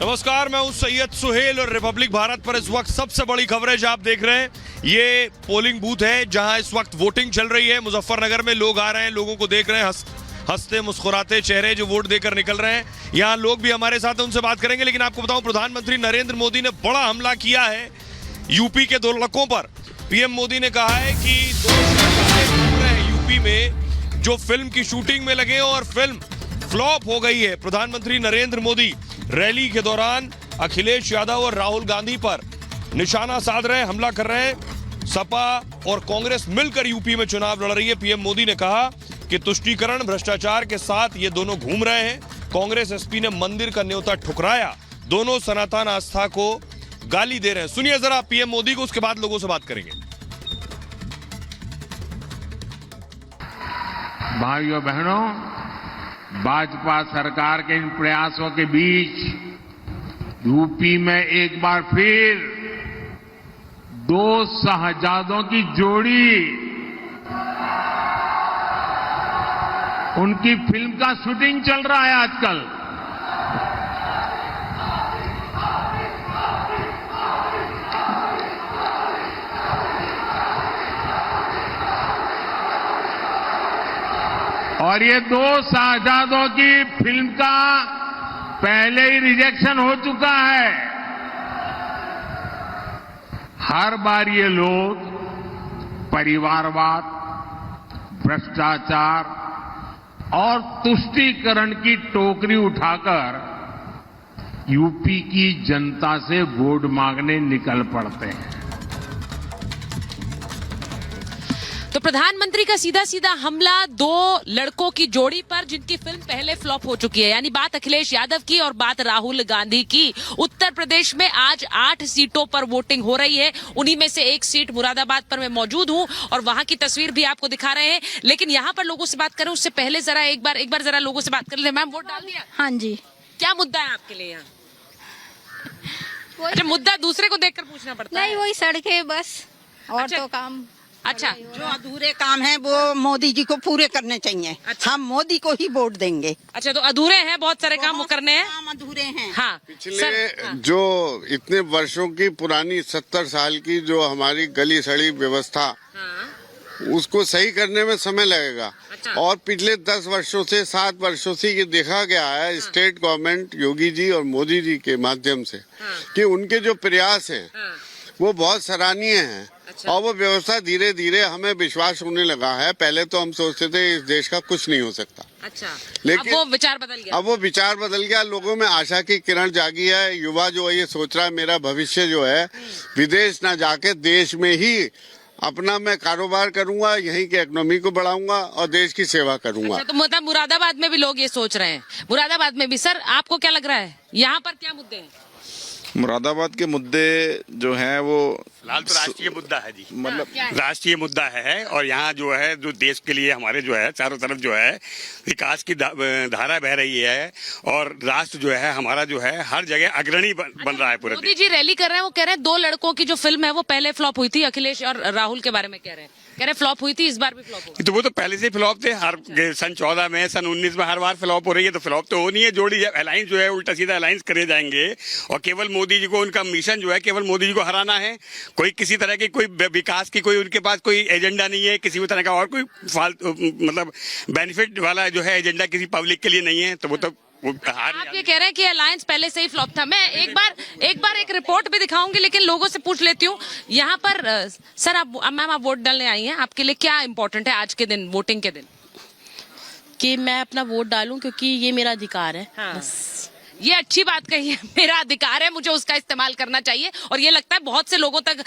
नमस्कार, मैं हूं सैयद सुहेल और रिपब्लिक भारत पर इस वक्त सबसे बड़ी कवरेज आप देख रहे हैं। ये पोलिंग बूथ है जहां इस वक्त वोटिंग चल रही है। मुजफ्फरनगर में लोग आ रहे हैं, लोगों को देख रहे हैं, हंसते मुस्कुराते चेहरे जो वोट देकर निकल रहे हैं। यहाँ लोग भी हमारे साथ हैं, उनसे बात करेंगे। लेकिन आपको बताऊं, प्रधानमंत्री नरेंद्र मोदी ने बड़ा हमला किया है यूपी के 2 लड़कों पर। पीएम मोदी ने कहा है कि 2 घूम रहे हैं यूपी में जो फिल्म की शूटिंग में लगे और फिल्म फ्लॉप हो गई है। प्रधानमंत्री नरेंद्र मोदी रैली के दौरान अखिलेश यादव और राहुल गांधी पर निशाना साध रहे हैं, हमला कर रहे हैं। सपा और कांग्रेस मिलकर यूपी में चुनाव लड़ रही है। पीएम मोदी ने कहा कि तुष्टीकरण भ्रष्टाचार के साथ ये दोनों घूम रहे हैं। कांग्रेस एसपी ने मंदिर का न्योता ठुकराया। दोनों सनातन आस्था को गाली दे रहे हैं। सुनिए जरा पीएम मोदी को, उसके बाद लोगों से बात करेंगे। भाइयों बहनों, भाजपा सरकार के इन प्रयासों के बीच यूपी में एक बार फिर 2 शहजादों की जोड़ी उनकी फिल्म का शूटिंग चल रहा है आजकल। और ये 2 शहजादों की फिल्म का पहले ही रिजेक्शन हो चुका है। हर बार ये लोग परिवारवाद, भ्रष्टाचार और तुष्टीकरण की टोकरी उठाकर यूपी की जनता से वोट मांगने निकल पड़ते हैं। तो प्रधानमंत्री का सीधा सीधा हमला 2 लड़कों की जोड़ी पर जिनकी फिल्म पहले फ्लॉप हो चुकी है। यानी बात अखिलेश यादव की और बात राहुल गांधी की। उत्तर प्रदेश में आज 8 सीटों पर वोटिंग हो रही है। उन्हीं में से एक सीट मुरादाबाद पर मैं मौजूद हूं और वहां की तस्वीर भी आपको दिखा रहे हैं। लेकिन यहाँ पर लोगों से बात करें उससे पहले जरा एक बार जरा लोगों से बात कर ले। मैम, वोट डाल दिया? हाँ जी। क्या मुद्दा है आपके लिए यहाँ? अच्छा, मुद्दा दूसरे को देखकर पूछना पड़ता है? नहीं, वही सड़कें बस और अच्छा। तो काम। अच्छा, जो अधूरे काम हैं वो मोदी जी को पूरे करने चाहिए। अच्छा। हम मोदी को ही वोट देंगे। अच्छा, तो अधूरे हैं, बहुत सारे काम वो करने हैं। काम अधूरे हैं। हाँ, पिछले जो इतने वर्षों की पुरानी 70 साल की जो हमारी गली सड़ी व्यवस्था, उसको सही करने में समय लगेगा। अच्छा। और पिछले 10 वर्षों से 7 वर्षों से ये देखा गया है स्टेट गवर्नमेंट योगी जी और मोदी जी के माध्यम से कि उनके जो प्रयास हैं वो बहुत सराहनीय हैं। अच्छा। और वो व्यवस्था धीरे धीरे हमें विश्वास होने लगा है। पहले तो हम सोचते थे इस देश का कुछ नहीं हो सकता। अच्छा, लेकिन अब वो विचार बदल गया। अब वो विचार बदल गया। लोगों में आशा की किरण जागी है। युवा जो है ये सोच रहा है मेरा भविष्य जो है विदेश ना जाके देश में ही अपना मैं कारोबार करूंगा, यहीं के इकोनॉमी को बढ़ाऊंगा और देश की सेवा करूंगा। अच्छा, तो मतलब मुरादाबाद में भी लोग ये सोच रहे हैं। मुरादाबाद में भी। सर, आपको क्या लग रहा है यहाँ पर क्या मुद्दे हैं? मुरादाबाद के मुद्दे जो हैं वो फिलहाल तो राष्ट्रीय मुद्दा है जी। मतलब राष्ट्रीय मुद्दा है और यहाँ जो है जो देश के लिए हमारे जो है चारों तरफ जो है विकास की धारा बह रही है और राष्ट्र जो है हमारा जो है हर जगह अग्रणी बन रहा है पूरे मोदी जी रैली कर रहे हैं, वो कह रहे हैं 2 लड़कों की जो फिल्म है वो पहले फ्लॉप हुई थी। अखिलेश और राहुल के बारे में कह रहे हैं फ्लॉप हुई थी, इस बार भी फ्लॉप होगी। तो वो तो पहले से फ्लॉप थे। हर सन 14 में, सन 19 में हर बार फ्लॉप हो रही है, तो फ्लॉप तो होनी है। जोड़ी अलायंस जो है उल्टा सीधा अलायंस करे जाएंगे और केवल मोदी जी को, उनका मिशन जो है केवल मोदी जी को हराना है। कोई किसी तरह की कोई विकास की कोई उनके पास कोई एजेंडा नहीं है, किसी भी तरह का और कोई फालतू मतलब बेनिफिट वाला जो है एजेंडा किसी पब्लिक के लिए नहीं है। तो वो तो आप ये कह रहे हैं कि अलायंस पहले से ही फ्लॉप था। मैं एक बार एक रिपोर्ट भी दिखाऊंगी, लेकिन लोगों से पूछ लेती हूँ यहाँ पर। सर, मैम, आप वोट डालने आई हैं, आपके लिए क्या इम्पोर्टेंट है आज के दिन, वोटिंग के दिन? कि मैं अपना वोट डालूं, क्योंकि ये मेरा अधिकार है। हाँ। बस। ये अच्छी बात कही है, मेरा अधिकार है, मुझे उसका इस्तेमाल करना चाहिए। और ये लगता है बहुत से लोगों तक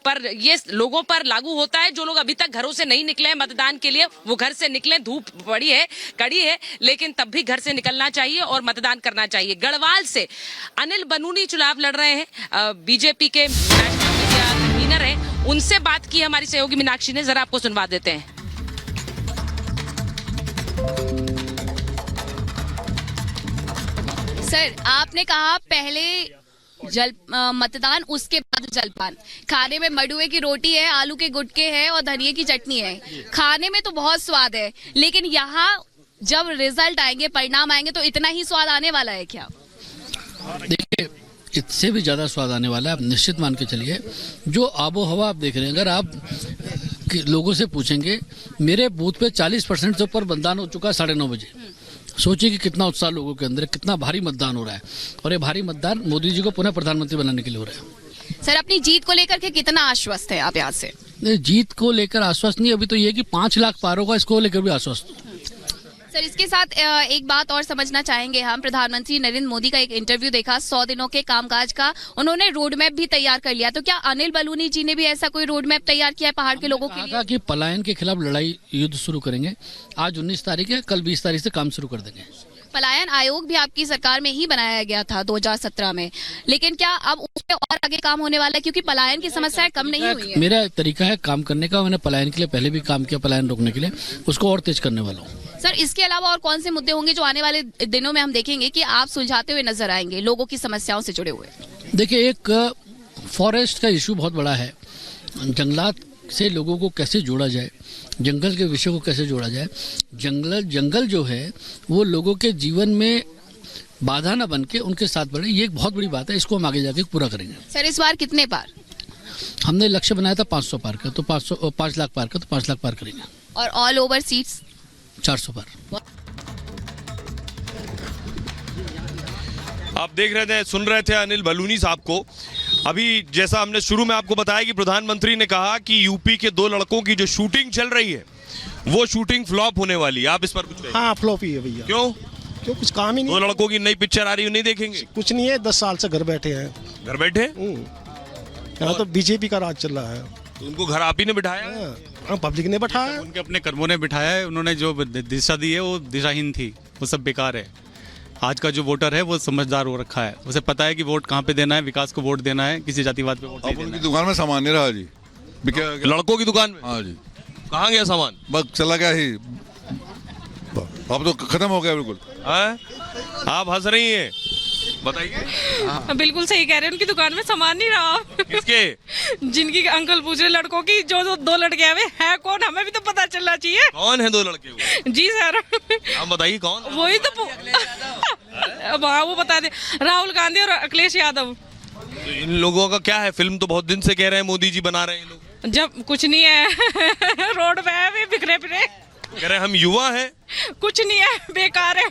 पर ये लोगों पर लागू होता है। जो लोग अभी तक घरों से नहीं निकले हैं मतदान के लिए, वो घर से निकले। धूप बड़ी है, कड़ी है, लेकिन तब भी घर से निकलना चाहिए और मतदान करना चाहिए। गढ़वाल से अनिल बनूनी चुनाव लड़ रहे हैं, बीजेपी के नेशनल मीडिया कन्वीनर हैं। उनसे बात की हमारी सहयोगी मीनाक्षी ने, जरा आपको सुनवा देते हैं। सर, आपने कहा पहले मतदान, उसके बाद जलपान। खाने में मडुए की रोटी है, आलू के गुटके हैं और धनिये की चटनी है। खाने में तो बहुत स्वाद है, लेकिन यहाँ जब रिजल्ट आएंगे, परिणाम आएंगे, तो इतना ही स्वाद आने वाला है क्या? देखिए, इससे भी ज़्यादा स्वाद आने वाला है। आप निश्चित मान के चलिए, जो आबो हवा आप देख रहे हैं, अगर आप लोगों से पूछेंगे, मेरे बूथ पे 40% से ऊपर मतदान हो चुका है 9:30 बजे। सोचिए कि कितना उत्साह लोगों के अंदर है, कितना भारी मतदान हो रहा है, और ये भारी मतदान मोदी जी को पुनः प्रधानमंत्री बनाने के लिए हो रहा है। सर, अपनी जीत को लेकर के कितना आश्वस्त है आप यहाँ से? जीत को लेकर आश्वस्त नहीं, अभी तो ये कि 5 लाख पार होगा, इसको लेकर भी आश्वस्त। सर, इसके साथ एक बात और समझना चाहेंगे हम। प्रधानमंत्री नरेंद्र मोदी का एक इंटरव्यू देखा 100 दिनों के कामकाज का, उन्होंने रोड मैप भी तैयार कर लिया। तो क्या अनिल बलूनी जी ने भी ऐसा कोई रोड मैप तैयार किया है पहाड़ के लोगों के लिए? कि पलायन के खिलाफ लड़ाई युद्ध शुरू करेंगे। आज 19 तारीख है, कल 20 तारीख से काम शुरू कर देंगे। पलायन आयोग भी आपकी सरकार में ही बनाया गया था 2017 में, लेकिन क्या अब उसमें और आगे काम होने वाला है, क्योंकि पलायन की समस्याएं कम नहीं हुई है? मेरा तरीका है काम करने का, मैंने पलायन के लिए पहले भी काम किया, पलायन रोकने के लिए, उसको और तेज करने वाला हूँ। सर, इसके अलावा और कौन से मुद्दे होंगे जो आने वाले दिनों में हम देखेंगे कि आप सुलझाते हुए नजर आएंगे लोगों की समस्याओं से जुड़े हुए? देखिए, एक फॉरेस्ट का इशू बहुत बड़ा है। जंगलात से लोगों को कैसे जोड़ा जाए, जंगल के विषय को कैसे जोड़ा जाए। जंगल जो है वो लोगों के जीवन में बाधा न बन के उनके साथ बढ़े, ये एक बहुत बड़ी बात है। इसको हम आगे जाके पूरा करेंगे। सर, इस बार कितने पार? हमने लक्ष्य बनाया था 500 पार का, तो 5 लाख पार का, तो 5 लाख पार करेंगे। और ऑल ओवर सीट्स 400 पार। आप देख रहे थे, सुन रहे थे अनिल बलूनी साहब को। अभी जैसा हमने शुरू में आपको बताया कि प्रधानमंत्री ने कहा कि यूपी के 2 लड़कों की जो शूटिंग चल रही है वो शूटिंग फ्लॉप होने वाली है। आप इस पर कुछ कहें? हाँ, फ्लॉप ही है भैया। क्यों? कुछ काम ही नहीं। 2 लड़कों की नई पिक्चर आ रही है, नहीं देखेंगे? कुछ नहीं है, 10 साल से घर बैठे हैं। घर बैठे? यहाँ तो बीजेपी का राज चल रहा है। तो उनको घर आप ही ने बिठाया? हाँ, पब्लिक ने बैठाया। उनके अपने कर्मों ने बिठाया है। उन्होंने जो दिशा दी है वो दिशाहीन थी, वो सब बेकार है। आज का जो वोटर है वो समझदार हो रखा है, उसे पता है कि वोट कहाँ पे देना है, विकास को वोट देना है, किसी जातिवाद पे वोट नहीं देना है। उनकी दुकान में सामान नहीं रहा जी, लड़कों की दुकान में? हाँ जी। कहाँ गया सामान? बस चला गया ही, अब तो खत्म हो गया बिल्कुल। आप हंस रही हैं, बताइए। बिल्कुल सही कह रहे हैं, उनकी दुकान में सामान नहीं रहा। किसके? जिनकी अंकल पूछ रहे लड़कों की, जो 2 लड़के आए हैं कौन, हमें भी तो पता चलना चाहिए। कौन है 2 लड़के वो? जी सर, आप बताइए कौन? वही तो हाँ, वो बता दे, राहुल गांधी और अखिलेश यादव। तो इन लोगों का क्या है? फिल्म तो बहुत दिन से कह रहे हैं मोदी जी बना रहे हैं लोग। जब कुछ नहीं है रोड पे है, बिखरे फिरे, कह रहे हम युवा हैं। कुछ नहीं है, बेकार है।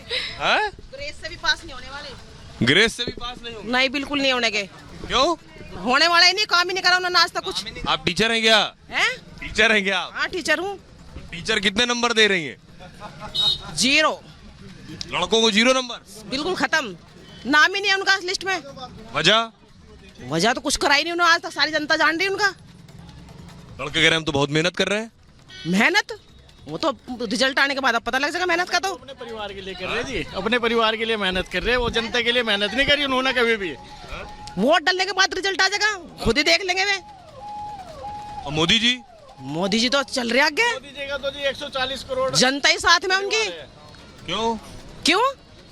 ग्रेस से भी पास नहीं होने वाले। ग्रेस से भी पास नहीं होंगे? नहीं, बिल्कुल नहीं होने के। क्यों? होने वाला ही नहीं, काम ही नहीं करा उन्होंने आज तक कुछ। आप टीचर हैं क्या? हैं? टीचर हैं क्या आप? हाँ, टीचर हूँ। टीचर कितने नंबर दे रही हैं? 0। लड़कों को 0 नंबर? बिल्कुल खत्म, नाम ही नहीं है उनका लिस्ट में। वजह तो कुछ करा ही नहीं उन्होंने आज तक, सारी जनता जान रही है उनका। लड़के कह रहे हैं हम तो बहुत मेहनत कर रहे हैं। मेहनत वो तो रिजल्ट आने के बाद अब पता लग जाएगा मेहनत का। तो अपने परिवार के लिए कर रहे जी, अपने परिवार के लिए मेहनत कर रहे हैं, वो जनता के लिए मेहनत नहीं करी उन्होंने कभी भी। वोट डालने के बाद रिजल्ट आ जाएगा, खुद ही देख लेंगे वे। और मोदी जी? मोदी जी तो चल रहे आगे। मोदी जी का तो जी 140 करोड़ जनता ही साथ में उनकी। क्यों?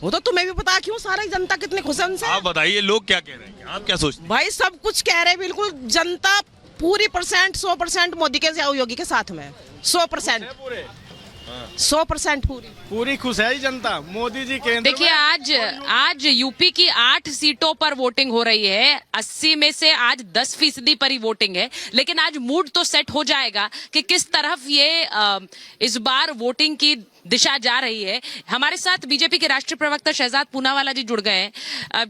वो तो तुम्हें भी पता, क्यों सारी जनता कितनी खुश है उनसे। आप बताइए, लोग क्या कह रहे हैं, आप क्या सोचते हैं? भाई सब कुछ कह रहे हैं, बिल्कुल जनता पूरी 100% मोदी के योगी के साथ में 100%। 100% पूरी खुश है जनता, मोदी जी केंद्र। देखिए, आज यूपी की 8 सीटों पर वोटिंग हो रही है। 80 में से आज 10% पर ही वोटिंग है, लेकिन आज मूड तो सेट हो जाएगा कि किस तरफ ये इस बार वोटिंग की दिशा जा रही है। हमारे साथ बीजेपी के राष्ट्रीय प्रवक्ता शहजाद पूनावाला जी जुड़ गए हैं।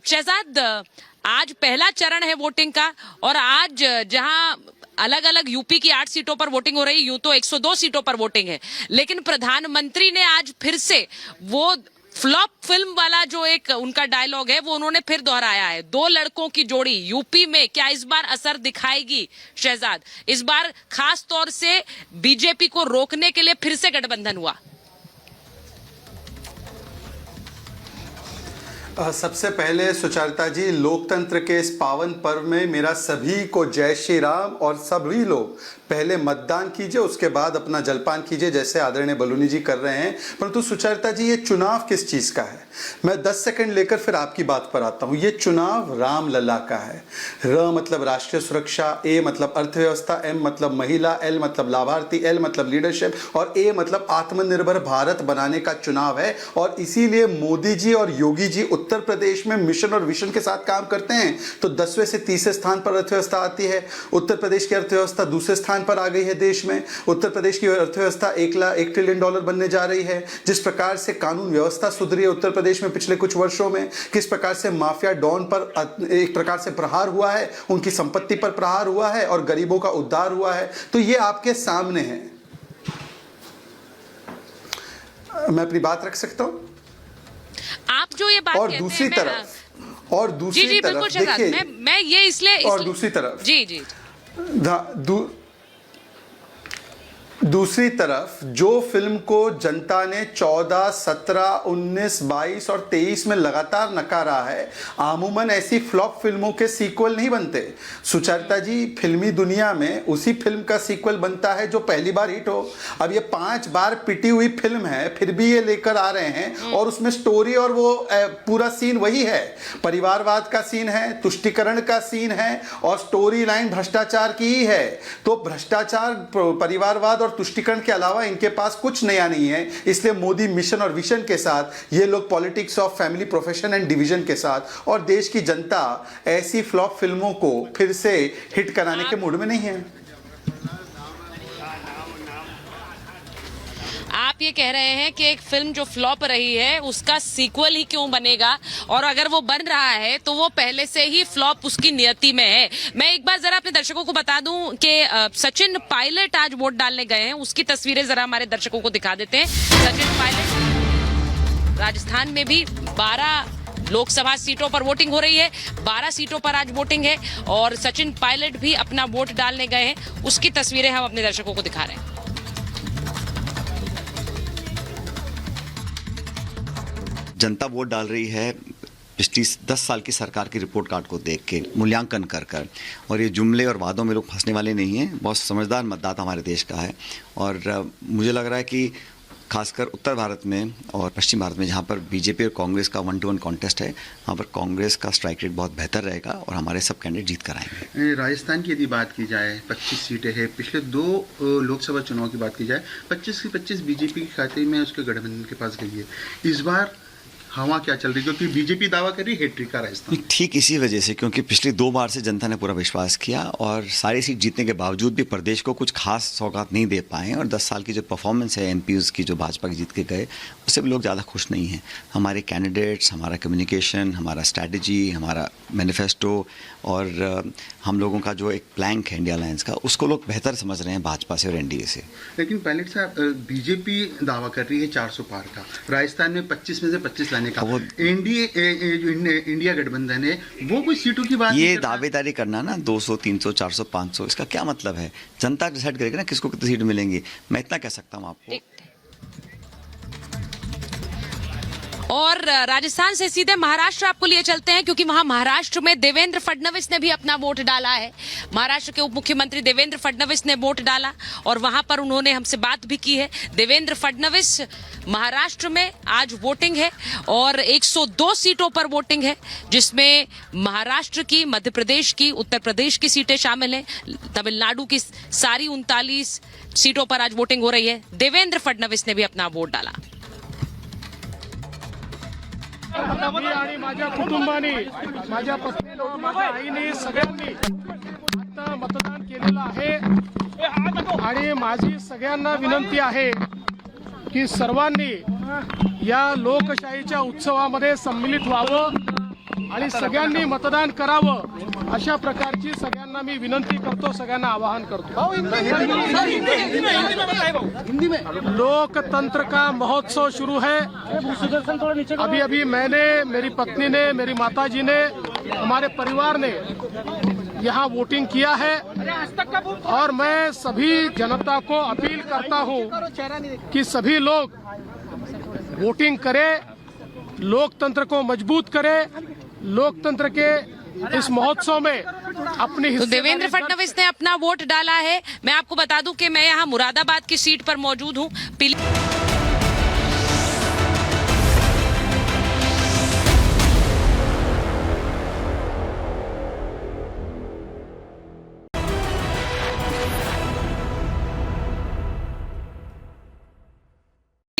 शहजाद, आज पहला चरण है वोटिंग का, और आज जहां अलग अलग यूपी की 8 सीटों पर वोटिंग हो रही है, यूं तो 102 सीटों पर वोटिंग है, लेकिन प्रधानमंत्री ने आज फिर से वो फ्लॉप फिल्म वाला जो एक उनका डायलॉग है वो उन्होंने फिर दोहराया है। 2 लड़कों की जोड़ी यूपी में क्या इस बार असर दिखाएगी? शहजाद, इस बार खास तौर से बीजेपी को रोकने के लिए फिर से गठबंधन हुआ। सबसे पहले सुचारिता जी, लोकतंत्र के इस पावन पर्व में मेरा सभी को जय श्री राम, और सभी लोग पहले मतदान कीजिए, उसके बाद अपना जलपान कीजिए, जैसे आदरणीय बलूनी जी कर रहे हैं। परंतु सुचरिता जी, ये चुनाव किस चीज का है? मैं 10 सेकंड लेकर फिर आपकी बात पर आता हूं। ये चुनाव राम लला का है। र मतलब राष्ट्रीय सुरक्षा, ए मतलब अर्थव्यवस्था, एम मतलब महिला, एल मतलब लाभार्थी, एल मतलब लीडरशिप और ए मतलब आत्मनिर्भर भारत बनाने का चुनाव है। और इसीलिए मोदी जी और योगी जी उत्तर प्रदेश में मिशन और विजन के साथ काम करते हैं। तो 10वें से 30वें स्थान पर अर्थव्यवस्था आती है। उत्तर प्रदेश की अर्थव्यवस्था दूसरे स्थान पर आ गई है देश में। उत्तर प्रदेश की अर्थव्यवस्था $1 ट्रिलियन बनने जा रही है। जिस प्रकार से कानून व्यवस्था सुधरी है उत्तर प्रदेश में पिछले कुछ वर्षों में, किस प्रकार से माफिया डॉन पर एक प्रकार से प्रहार हुआ है, उनकी संपत्ति पर प्रहार हुआ है और गरीबों का उद्धार हुआ है, तो ये आपके सामने है। मैं अपनी बात रख सकता हूं? आप जो ये बात और कहते दूसरी हैं, तरफ और दूसरी जी, तरफ देखिए मैं ये इसलिए और दूसरी तरफ जी दूसरी तरफ जो फिल्म को जनता ने 14, 17, 19, 22 और 23 में लगातार नकारा है, आमूमन ऐसी फ्लॉप फिल्मों के सीक्वल नहीं बनते। सुचरिता जी, फिल्मी दुनिया में उसी फिल्म का सीक्वल बनता है जो पहली बार हिट हो। अब ये 5 बार पिटी हुई फिल्म है, फिर भी ये लेकर आ रहे हैं और उसमें स्टोरी और वो पूरा सीन वही है। परिवारवाद का सीन है, तुष्टिकरण का सीन है और स्टोरी लाइन भ्रष्टाचार की ही है। तो भ्रष्टाचार, परिवारवाद और तुष्टिकरण के अलावा इनके पास कुछ नया नहीं है। इसलिए मोदी मिशन और विजन के साथ, ये लोग politics of family, profession and division के साथ, और देश की जनता ऐसी फ्लॉप फिल्मों को फिर से हिट कराने के मूड में नहीं है। आप ये कह रहे हैं कि एक फिल्म जो फ्लॉप रही है उसका सीक्वल ही क्यों बनेगा, और अगर वो बन रहा है तो वो पहले से ही फ्लॉप उसकी नियति में है। मैं एक बार जरा अपने दर्शकों को बता दूं कि सचिन पायलट आज वोट डालने गए हैं, उसकी तस्वीरें जरा हमारे दर्शकों को दिखा देते हैं। सचिन पायलट, राजस्थान में भी 12 लोकसभा सीटों पर वोटिंग हो रही है, 12 सीटों पर आज वोटिंग है और सचिन पायलट भी अपना वोट डालने गए हैं, उसकी तस्वीरें हम अपने दर्शकों को दिखा रहे हैं। जनता वोट डाल रही है पिछली 10 साल की सरकार की रिपोर्ट कार्ड को देख के, मूल्यांकन कर और ये जुमले और वादों में लोग फंसने वाले नहीं हैं। बहुत समझदार मतदाता हमारे देश का है और मुझे लग रहा है कि खासकर उत्तर भारत में और पश्चिम भारत में, जहाँ पर बीजेपी और कांग्रेस का 1-to-1 कॉन्टेस्ट है, वहाँ पर कांग्रेस का स्ट्राइक रेट बहुत बेहतर रहेगा और हमारे सब कैंडिडेट जीत कर आएंगे। राजस्थान की यदि बात की जाए, 25 सीटें हैं। पिछले 2 लोकसभा चुनाव की बात की जाए, 25 की 25 बीजेपी के खाते में उसके गठबंधन के पास गई है। इस बार हवा क्या चल रही है? क्योंकि बीजेपी दावा कर रही है हैट्रिक का राजस्थान। ठीक इसी वजह से, क्योंकि पिछली 2 बार से जनता ने पूरा विश्वास किया और सारी सीट जीतने के बावजूद भी प्रदेश को कुछ खास सौगात नहीं दे पाए और 10 साल की जो परफॉर्मेंस है एमपीज़ की, जो भाजपा की जीत के गए, उससे भी लोग ज़्यादा खुश नहीं हैं। हमारे कैंडिडेट्स, हमारा कम्युनिकेशन, हमारा स्ट्रैटेजी, हमारा मैनिफेस्टो और हम लोगों का जो एक प्लैंक है इंडिया अलायंस का, उसको लोग बेहतर समझ रहे हैं भाजपा से और एनडीए से। लेकिन पायलट साहब, बीजेपी दावा कर रही है 400 पार का, राजस्थान में 25 में से 25 लाने का। इंडिया गठबंधन है, वो कोई सीटों की बात ये दावेदारी करना ना 200, 300, 400, 500, इसका क्या मतलब है? जनता डिसाइड करेगी ना किसको कितनी सीट मिलेंगी। मैं इतना कह सकता हूँ आपको। और राजस्थान से सीधे महाराष्ट्र आपको लिए चलते हैं, क्योंकि वहां महाराष्ट्र में देवेंद्र फडणवीस ने भी अपना वोट डाला है। महाराष्ट्र के उप मुख्यमंत्री देवेंद्र फडणवीस ने वोट डाला और वहां पर उन्होंने हमसे बात भी की है। देवेंद्र फडणवीस, महाराष्ट्र में आज वोटिंग है और 102 सीटों पर वोटिंग है, जिसमें महाराष्ट्र की, मध्य प्रदेश की, उत्तर प्रदेश की सीटें शामिल हैं। तमिलनाडु की सारी 39 सीटों पर आज वोटिंग हो रही है। देवेंद्र फडणवीस ने भी अपना वोट डाला। मी आणि माझ्या कुटुंबाने, माझ्या पत्नीने, माझ्या आईने, सगळ्यांनी आता मतदान केलेलं आहे आणि माझी सगळ्यांना विनंती आहे की सर्वांनी या लोकशाहीच्या उत्सवामध्ये सम्मिलित व्हावं आणि सगळ्यांनी मतदान करावं, अशा प्रकारची सगळ्यांना मी विनंती करतो, सगळ्यांना आवाहन करतो। लोकतंत्र का महोत्सव शुरू है। अभी अभी मैंने, मेरी पत्नी ने, मेरी माताजी ने, हमारे परिवार ने यहाँ वोटिंग किया है और मैं सभी जनता को अपील करता हूँ कि सभी लोग वोटिंग करें, लोकतंत्र को मजबूत करें, लोकतंत्र के इस महोत्सव में अपने तो देवेंद्र हिस्सेदारी फडणवीस ने अपना वोट डाला है। मैं आपको बता दूं कि मैं यहाँ मुरादाबाद की सीट पर मौजूद हूँ।